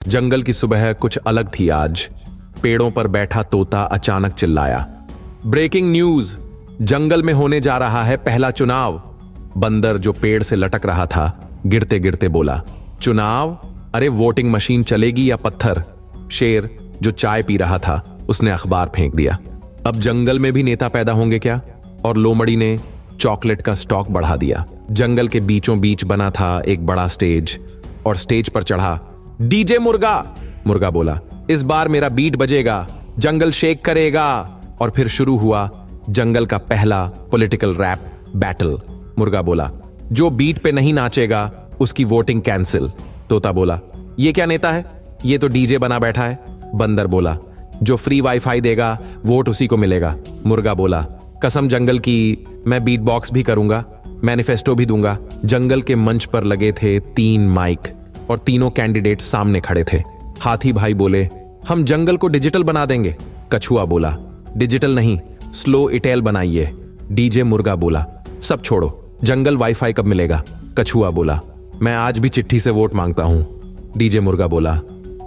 जंगल की सुबह कुछ अलग थी आज। पेड़ों पर बैठा तोता अचानक चिल्लाया, ब्रेकिंग न्यूज, जंगल में होने जा रहा है पहला चुनाव। बंदर जो पेड़ से लटक रहा था गिरते गिरते बोला, चुनाव? अरे वोटिंग मशीन चलेगी या पत्थर? शेर जो चाय पी रहा था उसने अखबार फेंक दिया। अब जंगल में भी नेता पैदा होंगे क्या? और लोमड़ी ने चॉकलेट का स्टॉक बढ़ा दिया। जंगल के बीचों बीच बना था एक बड़ा स्टेज और स्टेज पर चढ़ा डीजे मुर्गा। मुर्गा बोला, इस बार मेरा बीट बजेगा, जंगल शेक करेगा। और फिर शुरू हुआ जंगल का पहला पॉलिटिकल रैप बैटल। मुर्गा बोला, जो बीट पे नहीं नाचेगा उसकी वोटिंग कैंसिल। तोता बोला, ये क्या नेता है, ये तो डीजे बना बैठा है। बंदर बोला, जो फ्री वाईफाई देगा वोट उसी को मिलेगा। मुर्गा बोला, कसम जंगल की, मैं बीट बॉक्स भी करूंगा, मैनिफेस्टो भी दूंगा। जंगल के मंच पर लगे थे 3 माइक और तीनों कैंडिडेट सामने खड़े थे। हाथी भाई बोले, हम जंगल को डिजिटल बना देंगे। कछुआ बोला, डिजिटल नहीं, स्लो इटेल बनाइए। डीजे मुर्गा बोला, सब छोड़ो, जंगल वाईफाई कब मिलेगा? कछुआ बोला, मैं आज भी चिट्ठी से वोट मांगता हूं। डीजे मुर्गा बोला,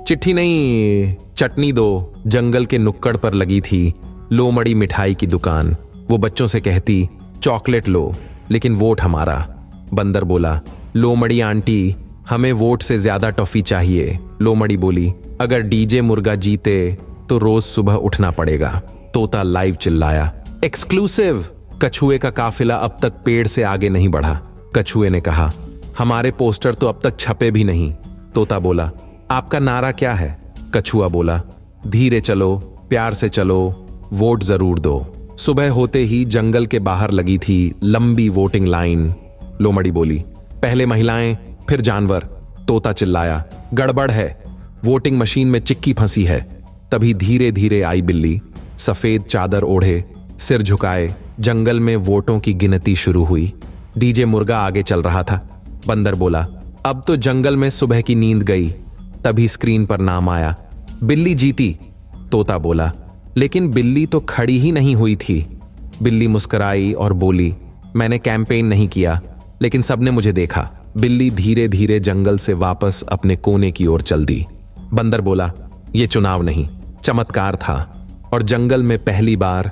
चिट्ठी नहीं, चटनी दो। जंगल के नुक्कड़ पर लगी थी लोमड़ी मिठाई की दुकान। वो बच्चों से कहती, चॉकलेट लो लेकिन वोट हमारा। बंदर बोला, लोमड़ी आंटी, हमें वोट से ज्यादा टॉफी चाहिए। लोमड़ी बोली, अगर डीजे मुर्गा जीते तो रोज सुबह उठना पड़ेगा। तोता लाइव चिल्लाया, एक्सक्लूसिव। कछुए का काफिला अब तक पेड़ से आगे नहीं बढ़ा। कछुए ने कहा, हमारे पोस्टर तो अब तक छपे भी नहीं। तोता बोला, आपका नारा क्या है? कछुआ बोला, धीरे चलो, प्यार से चलो, वोट जरूर दो। सुबह होते ही जंगल के बाहर लगी थी लंबी वोटिंग लाइन। लोमड़ी बोली, पहले महिलाएं फिर जानवर। तोता चिल्लाया, गड़बड़ है, वोटिंग मशीन में चिक्की फंसी है। तभी धीरे धीरे आई बिल्ली, सफेद चादर ओढ़े, सिर झुकाए। जंगल में वोटों की गिनती शुरू हुई। डीजे मुर्गा आगे चल रहा था। बंदर बोला, अब तो जंगल में सुबह की नींद गई। तभी स्क्रीन पर नाम आया, बिल्ली जीती। तोता बोला, लेकिन बिल्ली तो खड़ी ही नहीं हुई थी। बिल्ली मुस्कुराई और बोली, मैंने कैंपेन नहीं किया लेकिन सबने मुझे देखा। बिल्ली धीरे धीरे जंगल से वापस अपने कोने की ओर चल दी। बंदर बोला, यह चुनाव नहीं, चमत्कार था और जंगल में पहली बार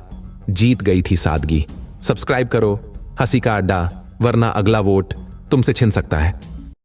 जीत गई थी सादगी। सब्सक्राइब करो हंसी का अड्डा, वरना अगला वोट तुमसे छिन सकता है।